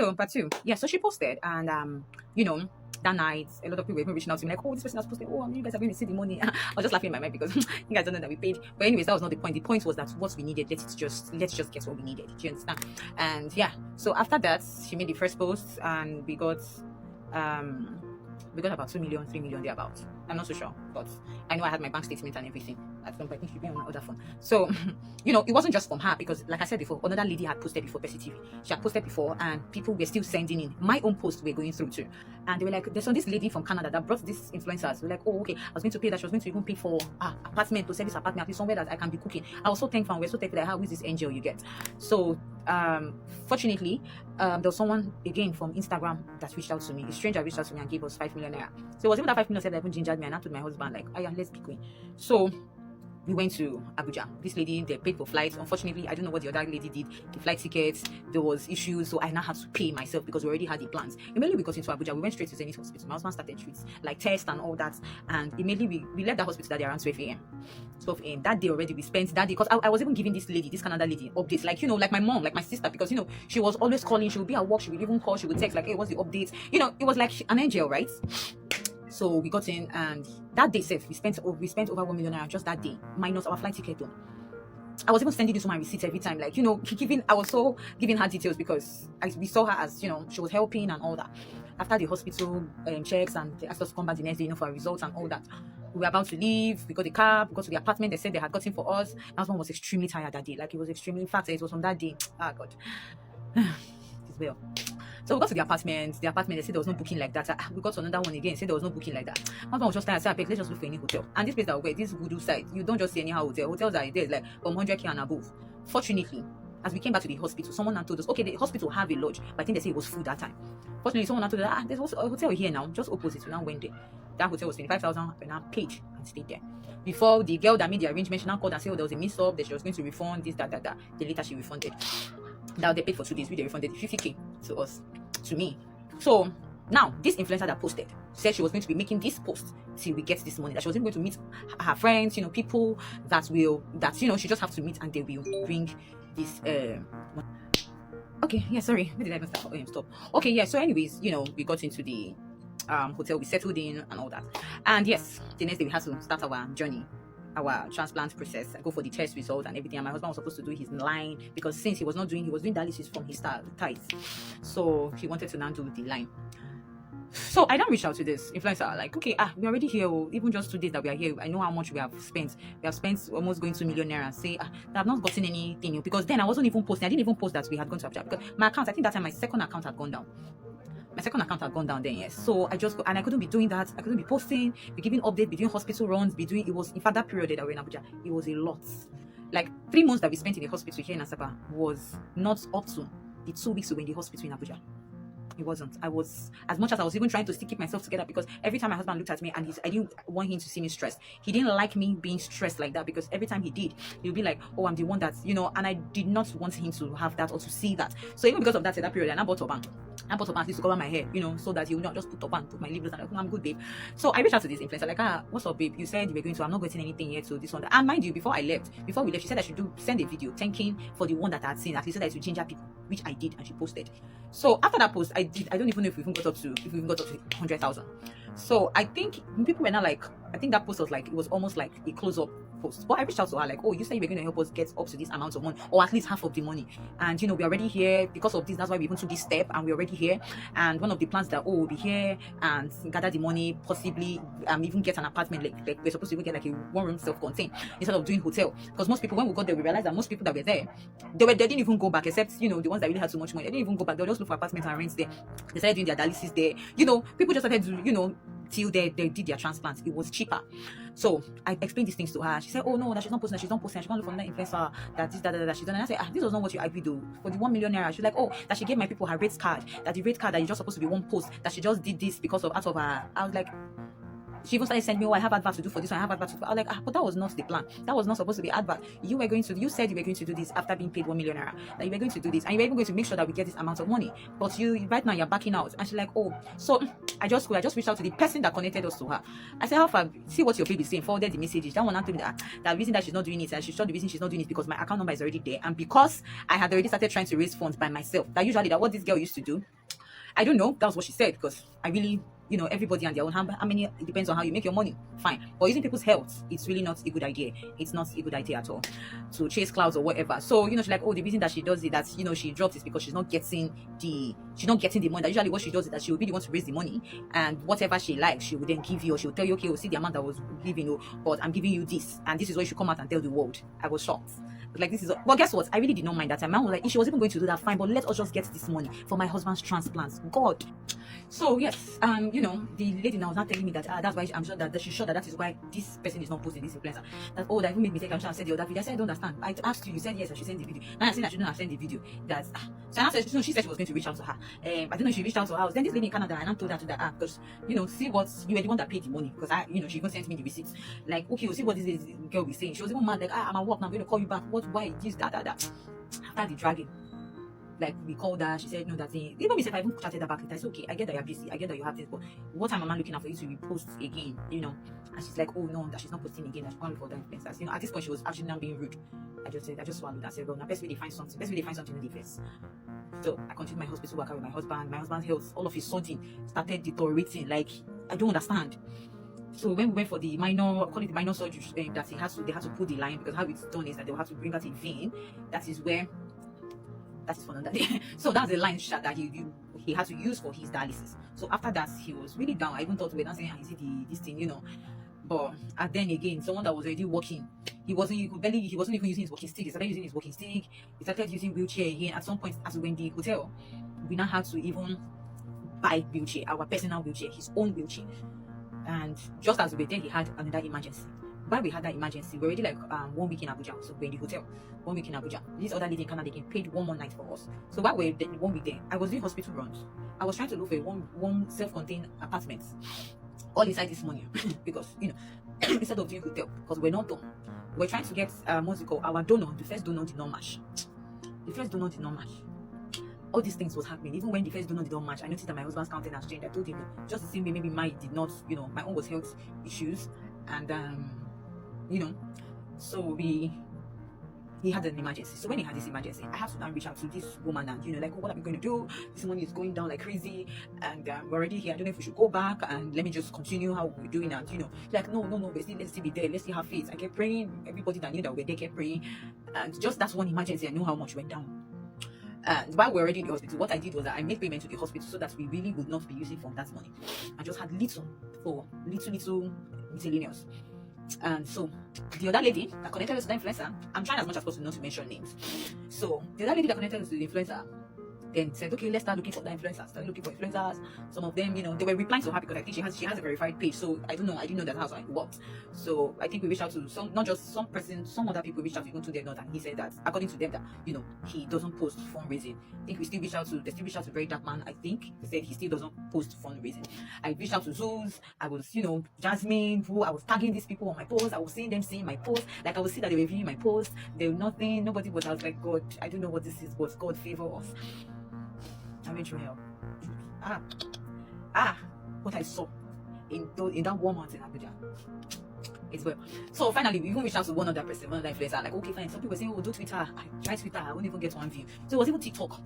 So part two, yeah. So she posted, and you know, that night, a lot of people were even reaching out to me like, oh, this person has posted. Oh, you guys are going to see the money. I was just laughing in my mind because you guys don't know that we paid. But anyways, that was not the point. The point was that what we needed, let's just get what we needed. Do you understand? And yeah. So after that, she made the first post, and um we got about 2 million, 3 million thereabouts. I'm not so sure, but I know I had my bank statement and everything at some point. I think it should be on my other phone. So, it wasn't just from her because, like I said before, another lady had posted before Bessie TV. She had posted before, and people were still sending in. My own posts were going through too, and they were like, "There's this lady from Canada that brought these influencers." We're like, "Oh, okay." I was going to pay that. She was going to even pay for apartment to service apartment, at least somewhere that I can be cooking. I was so thankful. We're so thankful that how is this angel you get? So, fortunately, there was someone again from Instagram that reached out to me. A stranger reached out to me and gave us 5 million naira. So it was even that 5 million said that even gingered me, and I told my husband like, "Oh yeah, let's be going." So we went to Abuja. This lady, they paid for flights. Unfortunately, I don't know what the other lady did. The flight tickets, there was issues, so I now had to pay myself because we already had the plans. Immediately we got into Abuja, we went straight to Zenith Hospital. My husband started treats, like tests and all that, and immediately we left the hospital that day around 12 a.m. 12 a.m. That day already we spent that day because I was even giving this Canada lady updates, like like my mom, like my sister, because she was always calling. She would be at work, she would even call, she would text like, "Hey, what's the updates?" It was like an angel, right? So we got in, and that day we spent over 1 million naira just that day, minus our flight ticket though. I was even sending this to my receipts every time, like I was so giving her details because we saw her as she was helping and all that. After the hospital checks, and they asked us to come back the next day, for our results and all that. We were about to leave. We got the car. We got to the apartment. They said they had gotten for us. My husband was extremely tired that day. Like, he was extremely. In fact, it was on that day. Ah, God. It's well. So we got to the apartment. The apartment, they said there was no booking like that. We got to another one again. Said there was no booking like that. My husband was just tired. I said, let's just look for any hotel. And this place that we were, this Voodoo site, you don't just see anyhow hotel. Hotels are there like from 100k and above. Fortunately, as we came back to the hospital, someone now told us, okay, the hospital have a lodge, but I think they say it was full that time. Fortunately, someone now told us, there's a hotel here now, just opposite. We now went there. That hotel was 25,000. We now paid and stayed there. Before, the girl that made the arrangement, she now called and said, oh, there was a mix-up, that she was going to refund this, that. Then later she refunded. Now they paid for 2 days. They refunded 50k to us, to me. So now this influencer that posted said she was going to be making this post till we get this money. That she was even going to meet her friends, people that she just have to meet, and they will bring this. Okay, yeah, sorry, where did I even stop? Okay, yeah. So anyways, we got into the hotel, we settled in and all that, and yes, the next day we had to start our journey, our transplant process. I go for the test result and everything, and my husband was supposed to do his line because since he was doing dialysis from his thighs, so he wanted to now do the line. So I don't reach out to this influencer like, okay, we're already here, even just 2 days that we are here, I know how much we have spent. We have spent almost going 2 million naira. Say I've not gotten anything, because then I wasn't even posting. I didn't even post that we had gone to Abuja because my account, I think that time my second account had gone down. Then, yes. So I just go, and I couldn't be doing that. I couldn't be posting, be giving updates, be doing hospital runs, it was, in fact, that period that we were in Abuja, it was a lot. Like 3 months that we spent in the hospital here in Asaba was not up to the 2 weeks we were in the hospital in Abuja. It wasn't. I was, as much as I was even trying to still keep myself together, because every time my husband looked at me, and I didn't want him to see me stressed. He didn't like me being stressed like that, because every time he did, he'll be like, oh, I'm the one that's, and I did not want him to have that or to see that. So even because of that, at that period, I bought a bank. I bought a bank to cover my hair, so that he would not just put up and put my lips and like, I'm good, babe. So I reached out to this influencer, like, what's up, babe? You said you were going to, I'm not getting anything yet, so this one. And mind you, before we left, she said I should send a video thanking for the one that I had seen. At least said that it would ginger people, which I did, and she posted. So after that post, I don't even know if we even got up to 100,000. So I think people were not like, I think that post was like, it was almost like a close-up post. But I reached out to her like, oh, you said you were going to help us get up to this amount of money, or at least half of the money. And we're already here because of this. That's why we even took this step, and we're already here. And one of the plans that, we'll be here and gather the money, possibly even get an apartment, like we're supposed to even get like a 1-room self-contained instead of doing hotel. Because most people, when we got there, we realized that most people that were there, they didn't even go back, except the ones that really had so much money. They didn't even go back. They just look for apartments and rents there. They started doing their dialysis there. People just started to till they did their transplants. It was cheaper. So I explained these things to her. She said, oh no, that she's not posting, she's not going to look for another influencer, that this, that she's done. And I said, this was not what you agreed to for the 1 million naira. She's like, oh, that she gave my people her rates card, that the rate card that is just supposed to be one post, that she just did this because of out of her. I was like, She even started sending me, oh, I have adverts to do for this one, I have adverts to do. I was like, but that was not the plan. That was not supposed to be advert. You said you were going to do this after being paid 1 million naira. That you were going to do this, and you were even going to make sure that we get this amount of money. But right now you're backing out. And she's like, oh, so I just reached out to the person that connected us to her. I said, how far? See what your baby is saying. Forwarded the messages. That one told me that the reason that she's not doing it, and she's sure the reason she's not doing it is because my account number is already there, and because I had already started trying to raise funds by myself. That what this girl used to do. I don't know. That was what she said, because I really, everybody and their own. How many? It depends on how you make your money. Fine, but using people's health, it's really not a good idea. It's not a good idea at all to chase clouds or whatever. So she's like, oh, the reason that she does it, that she drops is because she's not getting the money. That usually what she does is that she will really want to raise the money, and whatever she likes, she will then give you, or she will tell you, okay, we'll see the amount that was given, but I'm giving you this, and this is what you should come out and tell the world. I was shocked. Like, this is, well, guess what? I really did not mind that time. I was like, if she was even going to do that, fine, but let us just get this money for my husband's transplants. God. So yes, the lady now was not telling me that that's why I'm sure that she's sure that is why this person is not posting this influencer. That, oh, that even made me take. I'm sure I said the other video. I said, I don't understand. I asked you said yes, I should send the video. Now I said I shouldn't have sent the video. That so I said, she said she was going to reach out to her. I don't know if she reached out to her. Then this lady in Canada, and I told her to that because see what you were the one that paid the money, because she even sent me the receipts. Like, okay, we'll see what this girl was saying. She was even mad, like, I'm at work now, I'm going to call you back. What? Why? This, that. After the dragging, like, we called her, she said no, that thing. Even me said, I even chatted her back. It's okay, I get that you're busy, I get that you have this, but what time am I looking at for you to repost again? And she's like, oh no, that she's not posting again, that she's calling for the influencers. At this point she was actually not being rude. I just swallowed. I said, well, now best way they find something in the face. So I continued my hospital worker with my husband's health all of a sudden started deteriorating. Like, I don't understand. So when we went for the minor surgery, that they had to put the line, because how it's done is that they'll have to bring out a vein. That is for another day. So that's the line shot that he had to use for his dialysis. So after that, he was really down. I even thought we were not saying, is it this thing, But and then again, someone that was already walking, he wasn't even using his walking stick. He started using his walking stick. He started using wheelchair again. At some point, as we were in the hotel, we now had to even buy wheelchair, our personal wheelchair, his own wheelchair. And just as we were there, he had another emergency. While we had that emergency, we were already like 1 week in Abuja. So we're in the hotel, 1 week in Abuja. This other lady in Canada, they paid 1 more night for us. So while we were 1 week there, I was doing hospital runs. I was trying to look for one self-contained apartment all inside this money because instead of doing hotel, because we're not done. We're trying to get our donor. The first donor did not match. All these things was happening. Even when the first donor did not match, I noticed that my husband's countenance changed. I told him just the same way maybe mine did not, my own was health issues, and so he had an emergency. So when he had this emergency, I had to now reach out to this woman and like, oh, what am I going to do? This money is going down like crazy, and we're already here. I don't know if we should go back and let me just continue how we're doing. And like, no, but let's still be there. Let's still have faith. I kept praying. Everybody that knew that we were there kept praying, and just that's one emergency, I knew how much went down. And while we're already in the hospital, what I did was that I made payment to the hospital so that we really would not be using from that money. I just had little miscellaneous. And so the other lady that connected us to the influencer, I'm trying as much as possible not to mention names. So the other lady that connected us to the influencer then said, okay, let's start looking for the influencers. Started looking for influencers. Some of them, they were replying so happy because I think she has a verified page. So I don't know, I didn't know that how it worked. So I think we reached out to some other people reached out even to them, and he said that according to them that he doesn't post fundraising. I think they still reached out to Very Dark Man. I think they said he still doesn't post fundraising. I reached out to Zeus. I was Jasmine, who I was tagging these people on my posts. I was seeing them seeing my posts. Like, I would see that they were viewing my posts. They were nothing, nobody, but I was like, God, I don't know what this is, but God favor us. I went through hell. What I saw in that 1 month in Abuja. It's well. So finally, we even reached out to one other influencer. Like, okay, fine. Some people were saying, oh, do Twitter. I tried Twitter. I won't even get 1 view. So it was even TikTok.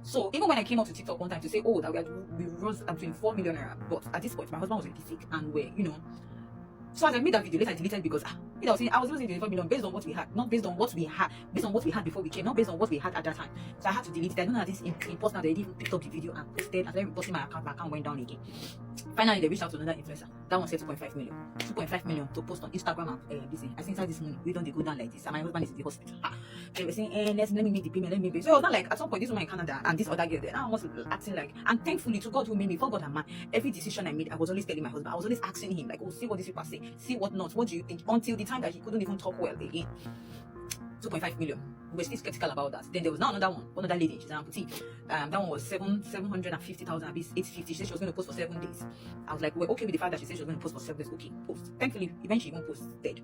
So even when I came up to TikTok one time to say, oh, that we rose up to 4 million naira, but at this point, my husband was really sick, and we're, So as I made that video, later I deleted because I was losing 24 million based on what we had, not based on what we had before we came, not based on what we had at that time. So I had to delete it. I don't know that this imposter, they even picked up the video and posted. After reposting my account went down again. Finally, they reached out to another influencer. That one said 2.5 million. 2.5 million to post on Instagram and this thing. I think this money, we don't go down like this. And my husband is in the hospital. They were saying, let me make the payment, let me pay. So it was not like, at some point, this woman in Canada and this other girl, they now almost acting like, and thankfully to God who made me, for God and man, every decision I made, I was always telling my husband, I was always asking him, like, oh, see what these people say, see what not, what do you think, until the time that he couldn't even talk well again. 2.5 million. We were still skeptical about that. Then there was now another lady, she's an amputee. That one was 750,000, 850. She said she was going to post for 7 days. I was like, we're okay with the fact that she said she was going to post for 7 days. Okay, post. Thankfully, eventually even posted.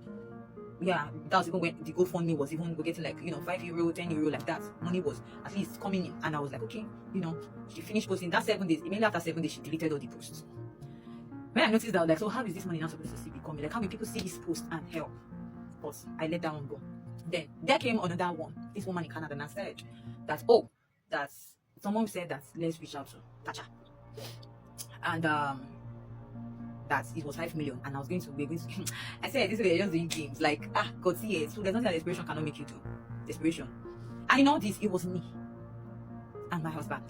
Yeah, that was even when the GoFundMe was even, we're getting like, €5, €10, like that. Money was at least coming in. And I was like, okay, she finished posting that 7 days. Immediately after 7 days, she deleted all the posts. When I noticed that, like, so how is this money now supposed to be coming? Like, how will people see this post and help? But I let that one go. Then there came another one. This woman in Canada and said that, that someone said that let's reach out to Tacha. And that it was 5 million, and I was going to I said this way just doing games. Like, God, see it. So there's nothing that desperation cannot make you do. Desperation. And in all this, it was me and my husband.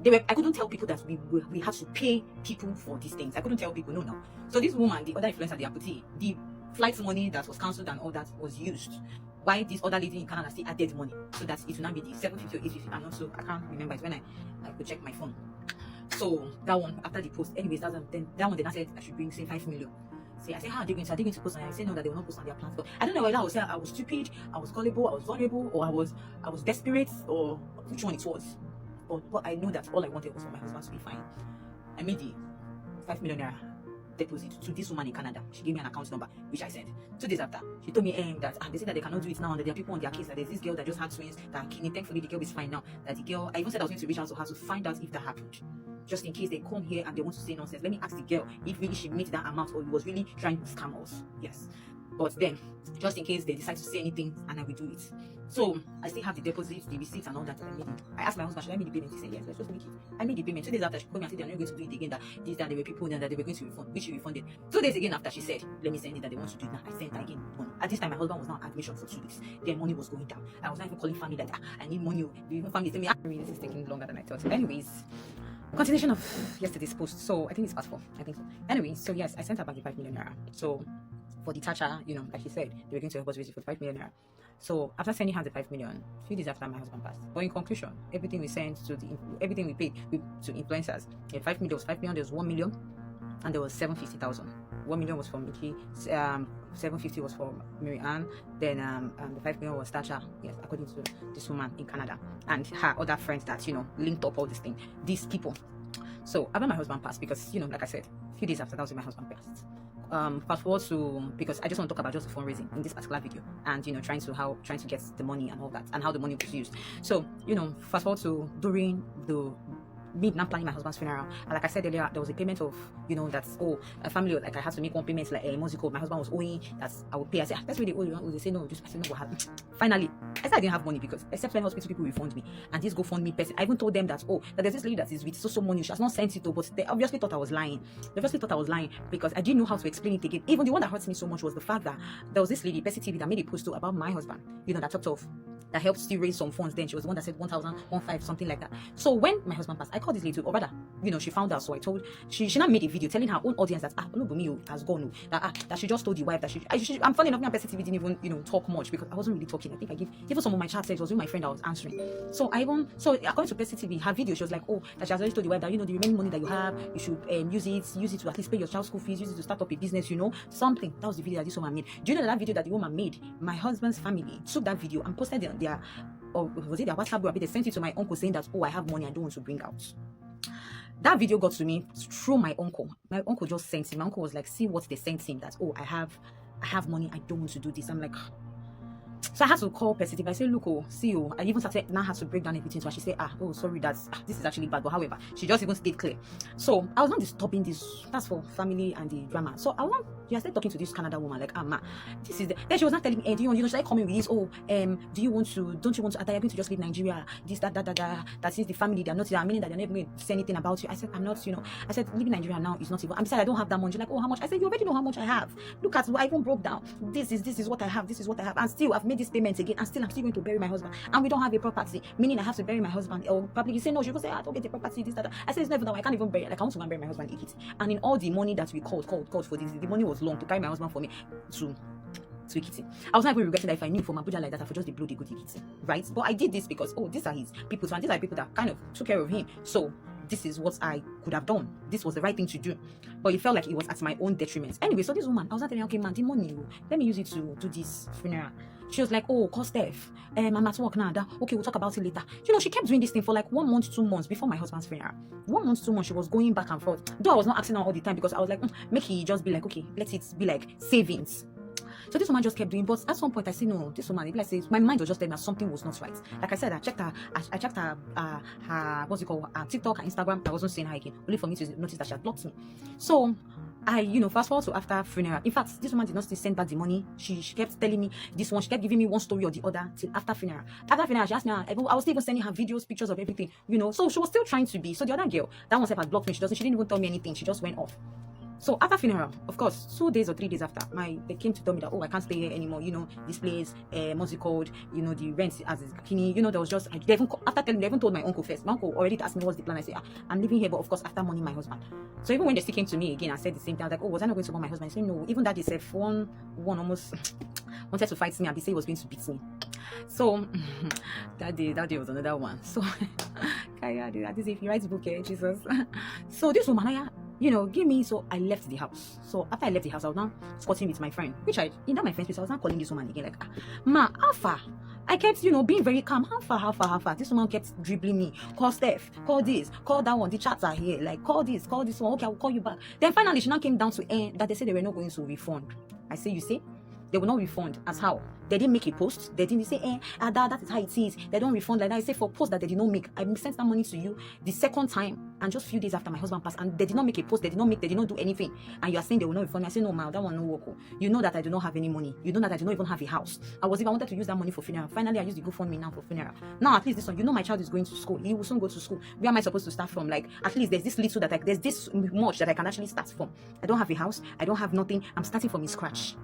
I couldn't tell people that we had to pay people for these things. I couldn't tell people, no. So this woman, the other influencer, the amputee, the flight money that was cancelled and all that was used. Why this other lady in Canada still added money so that it will not be the 750 or 850, and also I can't remember it when I could check my phone. So that one after the post, anyways, that one then I said I should bring say 5 million. I said, how are they going to post on it? I said no, that they will not post on their plans. But I don't know whether I was stupid, I was gullible, I was vulnerable, or I was desperate, or which one it was. But I know that all I wanted was for my husband to be fine. I made the 5 million naira deposit to this woman in Canada. She gave me an account number, which I sent. 2 days after, she told me that they said that they cannot do it now, and that there are people on their case, that there's this girl that just had twins that are kidney. Thankfully, the girl is fine now. That the girl, I even said I was going to reach out to her to find out if that happened. Just in case they come here and they want to say nonsense. Let me ask the girl if really she made that amount or he was really trying to scam us. Yes. But then, just in case they decide to say anything, and I will do it. So I still have the deposits, the receipts, and all that. I asked my husband, should I make the payment? He said yes, let's just make it. I made the payment. 2 days after, she called me and said they're not going to do it again. That there were people then that they were going to refund, which she refunded. 2 days again after, she said, let me send it, that they want to do it now. I sent her again money. At this time, my husband was now on admission for 2 weeks. Then money was going down. I was not even calling family like, I need money. Even family tell me, this is taking longer than I thought. Anyways, continuation of yesterday's post. So I think it's past 4. I think so. Anyway, so yes, I sent her back the 5 million naira. So for the Tacha, like she said, they were going to help us raise it for 5 million naira. So after sending her the 5 million, a few days after, my husband passed. But in conclusion, everything we sent to everything we paid to influencers, 5 million was 5 million, there was 1 million, and there was 750,000. 1 million was for Mickey, 750 was for Mary Ann, then the 5 million was Tasha, yes, according to this woman in Canada, and her other friends that linked up all this thing, these people. So after my husband passed, because like I said, a few days after, that was when my husband passed. Fast forward to, because I just want to talk about just the fundraising in this particular video, and trying to get the money and all that, and how the money was used. So fast forward to during the me not planning my husband's funeral, and like I said earlier, there was a payment of that's a family, like I had to make one payment, like a musical my husband was owing, that I would pay. I said, that's really owe. They say no, I said no, what happened? Finally, I said I didn't have money, because except when hospital people refund me, and this GoFundMe person, I even told them that that there's this lady that is with so money, she has not sent it to, but they obviously thought I was lying. Because I didn't know how to explain it again. Even the one that hurts me so much was the fact that there was this lady, Bessie TV, that made a post about my husband, that talked of, that helped still raise some funds. Then she was the one that said 1,015, something like that. So when my husband passed, I called this lady, or rather, she found out. So I told, she now made a video telling her own audience that Olubumi has gone, that she just told the wife that I'm funny enough, me and Bessie TV didn't even talk much, because I wasn't really talking. I think I gave even some of my chat said it was with my friend I was answering. So according to Bessie TV, her video, she was like, that she has already told the wife that the remaining money that you have, you should use it to at least pay your child's school fees, use it to start up a business, something. That was the video that this woman made. Do you know that video that the woman made, my husband's family took that video and posted it on their, or was it their WhatsApp group? They sent it to my uncle saying that, I have money I don't want to bring out. That video got to me through my uncle. My uncle just sent him. My uncle was like, see what they sent him, that I have money, I don't want to do this. I'm like, so I had to call Persitive. I said, look, I even started now had to break down everything to her. She said, sorry, this is actually bad. But however, she just even stayed clear. So I was not disturbing this. That's for family and the drama. So I started talking to this Canada woman, like, ma, this is then she was not telling me, do you want, should I come in with this? Don't you want to, are you going to just leave Nigeria? This, that is the family, they're not, meaning that they're never going to say anything about you. I said, I'm not, I said, leaving Nigeria now is not even, I'm besides, I don't have that much. You're like, how much? I said, you already know how much I have. Look at what I even broke down. This is what I have. This is what I have. And still, I've made this payment again, and still I'm still going to bury my husband, and we don't have a property, meaning I have to bury my husband. Or probably you say no, she will say, don't get a property, this, that. I said, it's never now, I can't even bury, like I want to go and bury my husband in Ekiti. And in all the money that we called for this, the money was long to carry my husband for me to Ekiti. I was not even regretting that if I knew from Abuja like that, I would just be bloody good Ekiti, right? But I did this because these are his people, and these are people that kind of took care of him. So this is what I could have done. This was the right thing to do. But it felt like it was at my own detriment. Anyway, so this woman, I was not telling her, okay, man, the money, let me use it to do this funeral. She was like, oh, call Steph. I'm at work now. Okay, we'll talk about it later. She kept doing this thing for like 1 month, 2 months before my husband's funeral. 1 month, 2 months, she was going back and forth. Though I was not asking her all the time because I was like, make he just be like, okay, let it be like savings. So this woman just kept doing, but at some point I said, no, this woman, like, my mind was just telling me that something was not right. Like I said, I checked her what's it called, TikTok, her Instagram. I wasn't seeing her again, only for me to notice that she had blocked me. So I, fast forward to after funeral. In fact, this woman did not still send back the money. She kept telling me this one. She kept giving me one story or the other till after funeral. After funeral, she asked me, I was still even sending her videos, pictures of everything, So she was still trying to be. So the other girl, that one said had blocked me. She didn't even tell me anything. She just went off. So after funeral, of course, 2 days or 3 days after, they came to tell me that, oh, I can't stay here anymore. This place, what's it called? The rent as is kini. There was just, they even told my uncle first. My uncle already asked me what's the plan. I said, I'm living here, but of course after money my husband. So even when they still came to me again, I said the same thing. I was like, oh, was I not going to call my husband? I said no. Even that they said one almost wanted to fight me and they say he was going to beat me. So that day was another one. So if you write a book, Jesus. So this woman, give me, so I left the house. So after I left the house, I was now squatting with my friend, which in that my friend's place, I was now calling this woman again, like, ma, how far? I kept, being very calm. How far? This woman kept dribbling me. Call Steph, call this, call that one. The chats are here. Like, call this one. Okay, I will call you back. Then finally, she now came down to that they said they were not going to refund. I say, you see? They will not refund. As how? They didn't make a post. They didn't say, that is how it is. They don't refund like that. I say for post that they did not make. I sent that money to you the second time and just a few days after my husband passed, and they did not make a post. They did not do anything. And you are saying they will not refund me. I say, no, ma, that one no work. You know that I do not have any money. You know that I do not even have a house. I wanted to use that money for funeral. Finally, I used the GoFundMe now for funeral. Now at least this one, my child is going to school. He will soon go to school. Where am I supposed to start from? Like, at least there's this little there's this much that I can actually start from. I don't have a house. I don't have nothing. I'm starting from scratch.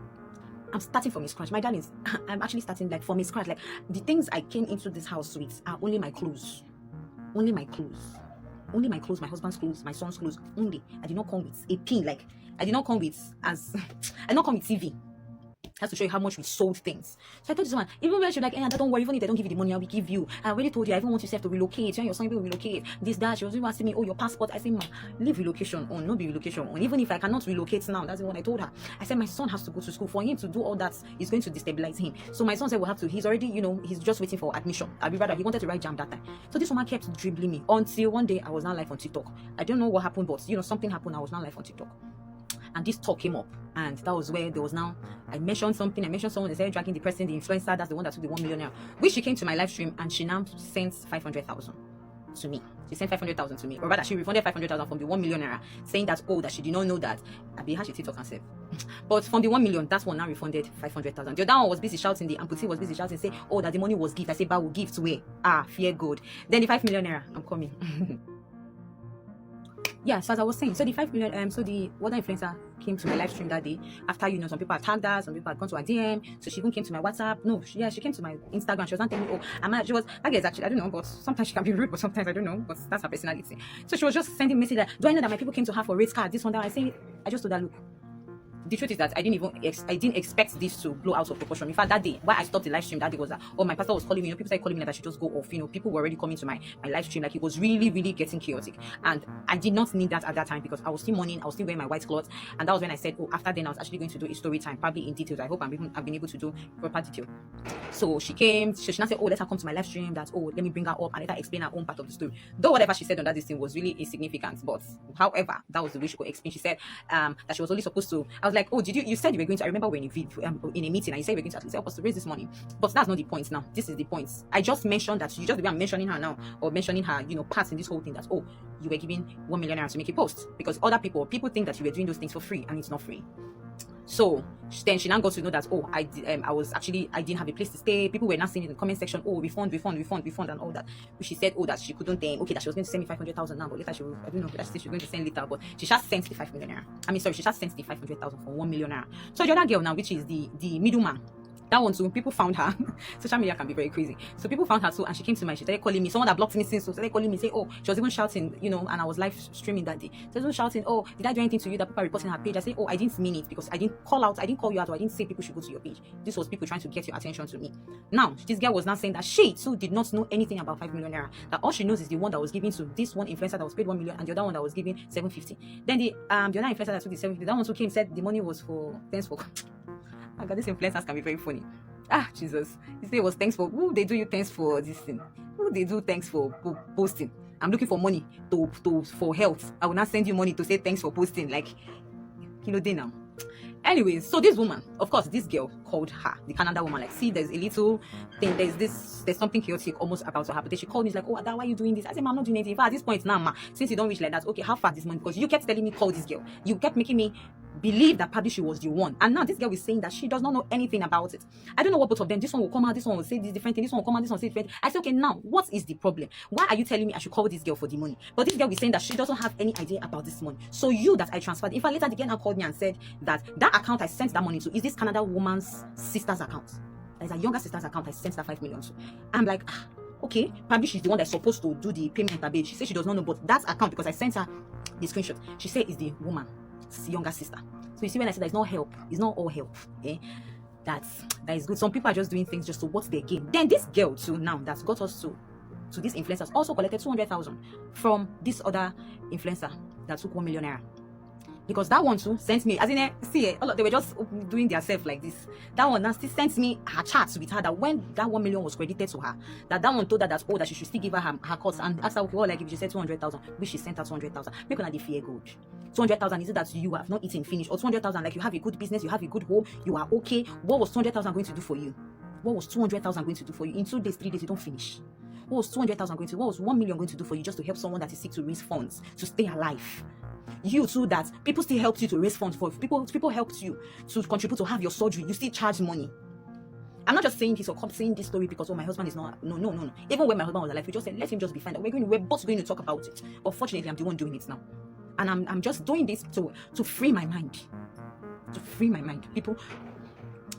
My darlings, I'm actually starting like from scratch. Like, the things I came into this house with are only my clothes. My husband's clothes, my son's clothes. Only. I did not come with a pin. Like, I did not come with TV. That's to show you how much we sold things. So I told this one, even when she was like, don't worry, even if they don't give you the money, I will give you. I already told you, I even want yourself to relocate. Your son will relocate. This, that. She was even asking me, oh, your passport. I said, ma, leave relocation on, not be relocation on. Even if I cannot relocate now, that's what I told her. I said, my son has to go to school. For him to do all that is going to destabilize him. So my son said, we'll have to. He's already, he's just waiting for admission. He wanted to write jam that time. So this woman kept dribbling me until one day I was now live on TikTok. I don't know what happened, but something happened. I was now live on TikTok. And this talk came up, and that was where there was now, I mentioned someone, they said dragging the person, the influencer, that's the one that took the 1 million naira, which she came to my live stream and she now sent 500,000 to me. She sent 500,000 to me, or rather she refunded 500,000 from the 1 million naira, saying that, that she did not know that I be she TikTok herself. But from the 1 million, that one now refunded 500,000. The other one was busy shouting, the amputee was busy shouting, say, that the money was gift. I say, but will give to where? Fear God. Then the 5 million naira, I'm coming. Yeah, so as I was saying, so the 5 million, so the water influencer came to my live stream that day after, some people had tagged her, some people had gone to her DM, so she even came to my WhatsApp. No, she came to my Instagram. She was not telling me, she was, I guess actually, I don't know, but sometimes she can be rude, but sometimes I don't know, but that's her personality. So she was just sending messages like, do I know that my people came to her for rate card, this one, that? I just told her, look, the truth is that I didn't expect this to blow out of proportion. In fact, that day, why I stopped the live stream that day was that, my pastor was calling me, people started calling me that I should just go off. People were already coming to my live stream. Like, it was really, really getting chaotic. And I did not need that at that time because I was still mourning, I was still wearing my white cloth. And that was when I said, after then I was actually going to do a story time, probably in details. I hope I've been able to do proper detail. So she came, she now said, let her come to my live stream, that, let me bring her up and let her explain her own part of the story. Though whatever she said on that thing was really insignificant, but however, that was the way she could explain. She said that she was only supposed to, I was like, you said you were going to, I remember when in a meeting and you said you were going to at least help us to raise this money, but that's not the point now. This is the point. I just mentioned that you just the way I'm mentioning her now, or mentioning her, parts in this whole thing, that you were giving 1 million naira to make a post, because other people think that you were doing those things for free, and it's not free. So then she now got to know that I didn't have a place to stay. People were now saying in the comment section, refund and all that. But she said that she couldn't that she was going to send me 500,000 now, but later she was going to send later, but she just sent the 5 million naira. She just sent the 500,000 for 1 million naira. So the other girl now, which is the middleman, that one too, people found her. Social media can be very crazy. So people found her too, and she came to she started calling me. Someone that blocked me since, so started calling me, say, she was even shouting, and I was live streaming that day. So she was shouting, did I do anything to you that people are reporting her page? I say, I didn't mean it, because I didn't call you out, or I didn't say people should go to your page. This was people trying to get your attention to me. Now, this girl was now saying that she too did not know anything about 5 million naira. That all she knows is the one that was given to this one influencer that was paid 1 million, and the other one that was given 750. Then the other influencer that took the 750, that one who came said the money was for things for. Oh God, these influencers can be very funny. Jesus. This day was thanks for who they do you thanks for this thing. Who they do thanks for posting. I'm looking for money for health. I will not send you money to say thanks for posting. Like, day now. Anyways, so this woman, of course, this girl called her, the Canada woman, like, see, there's a little thing, there's something chaotic almost about to happen. Then she called me, she's like, oh, Ada, why are you doing this? I said, ma, I'm not doing anything. At this point now, ma, since you don't reach like that, okay, how far this money? Because you kept telling me, call this girl. You kept making me believe that probably she was the one. And now this girl is saying that she does not know anything about it. I don't know what both of them, this one will come out, this one will say this different thing, this one will come out, this one will say different. I said, okay, now, what is the problem? Why are you telling me I should call this girl for the money? But this girl is saying that she doesn't have any idea about this money. So you that I transferred, in fact, later the girl now called me and said that account I sent that money to is this Canada woman's sister's account. That is a younger sister's account I sent that 5 million to. I'm like, okay, probably she's the one that's supposed to do the payment. She said she does not know, but that account, because I sent her the screenshot, she said is the woman's younger sister. So you see, when I said there's no help, it's not all help. Okay? That is good. Some people are just doing things just to what they gain. Then this girl too, now that's got us to these influencers, also collected 200,000 from this other influencer that took 1 million naira. Because that one too sent me, as in, see, they were just doing their self like this. That one now still sent me her chats with her that when that 1 million was credited to her, that one told her that, oh, that she should still give her her cost, and asked her, okay, well, like if she said 200,000, which she sent her 200,000. Make on the fear good. 200,000, is it that you have not eaten finish, or 200,000 like you have a good business, you have a good home, you are okay? What was 200,000 going to do for you? What was 200,000 going to do for you? In 2 days, 3 days, you don't finish. What was 200,000 going to? What was 1 million going to do for you just to help someone that is sick to raise funds to stay alive? You too, that people still helped you to raise funds for people helped you to contribute to have your surgery. You still charge money. I'm not just saying this or saying this story because my husband is not. No. Even when my husband was alive, we just said let him just be fine. We're both going to talk about it. But fortunately, I'm the one doing it now, and I'm just doing this to free my mind. To free my mind, people.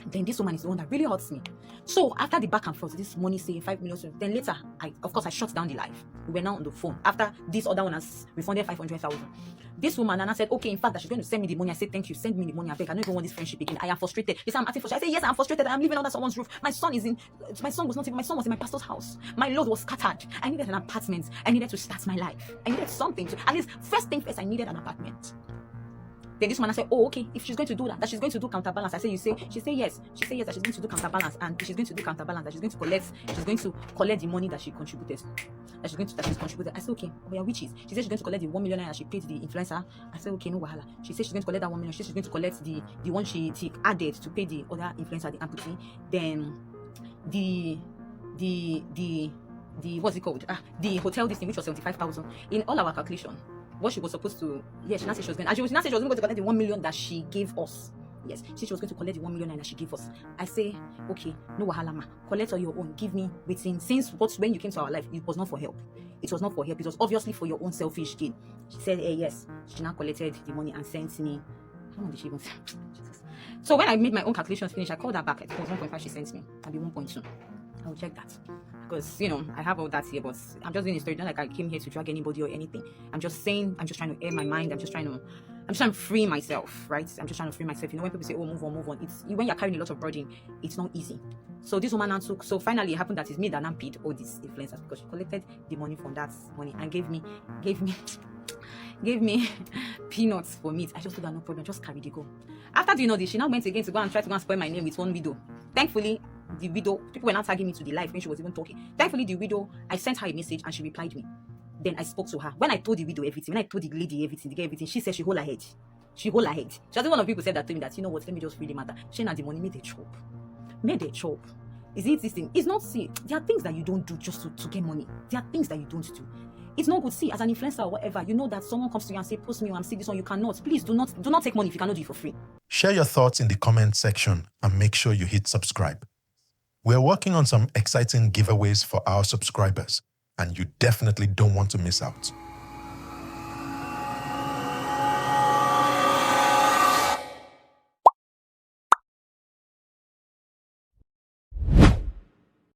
Then this woman is the one that really hurts me. So after the back and forth, this money saying 5 million, then later, of course, I shut down the live. We were now on the phone. After this other one has refunded 500,000. This woman, and I said, okay, in fact, that she's going to send me the money. I said, thank you, send me the money. I beg, I don't even want this friendship again. I am frustrated. She said, I'm acting frustrated. I said, yes, I'm frustrated. I'm living under someone's roof. My son was in my pastor's house. My load was scattered. I needed an apartment. I needed to start my life. I needed something to, at least, first thing first, I needed an apartment. Then this one, I said, oh, okay, if she's going to do that she's going to do counterbalance. I said, she said yes. She said yes, that she's going to do counterbalance, and she's going to do counterbalance, that she's going to collect the money that she contributed. That she's contributed. I said, okay, oh yeah, which is? She said she's going to collect the 1 million that she paid the influencer. I said, okay, no wahala. She said she's going to collect that 1 million. She said she's going to collect the one she added to pay the other influencer, the amputee. Then the what's it called? The hotel this thing, which was 75,000 in all our calculation. What she was supposed to, yes, she now said she was going, and she was going to collect the 1 million that she gave us. Yes, she was going to collect the 1 million that she gave us. I say, okay, no wahala ma, collect all your own, give me within, since when you came to our life, it was not for help. It was not for help, it was obviously for your own selfish gain. She said, yes, she now collected the money and sent me, how much did she even send? Jesus. So when I made my own calculations finish, I called her back. I think it was 1.5 she sent me, maybe 1.2. I will check that. Because, I have all that here, but I'm just doing a story. Not like I came here to drag anybody or anything. I'm just saying, I'm just trying to air my mind. I'm just trying to free myself, right? I'm just trying to free myself. When people say, oh, move on. It's when you're carrying a lot of burden, it's not easy. So this woman now took, so finally it happened that it's me that now paid all these influencers because she collected the money from that money and gave me peanuts for meat. I just told her, no problem, just carry the go. After doing all this, she now went again to go and try to spoil my name with one widow. Thankfully, the widow, people were not tagging me to the live when she was even talking. Thankfully, the widow, I sent her a message and she replied me. Then I spoke to her. When I told the widow everything, when I told the lady everything, the girl everything, she said she hold her head. She hold her head. She was one of the people said that to me that, you know what, let me just really matter. She and the money made a chop. Is it this thing? It's not, see, there are things that you don't do just to get money. There are things that you don't do. It's not good. See, as an influencer or whatever, you know that someone comes to you and say, post me or I'm seeing this one, you cannot. Please do not take money if you cannot do it for free. Share your thoughts in the comment section and make sure you hit subscribe. We're working on some exciting giveaways for our subscribers, and you definitely don't want to miss out.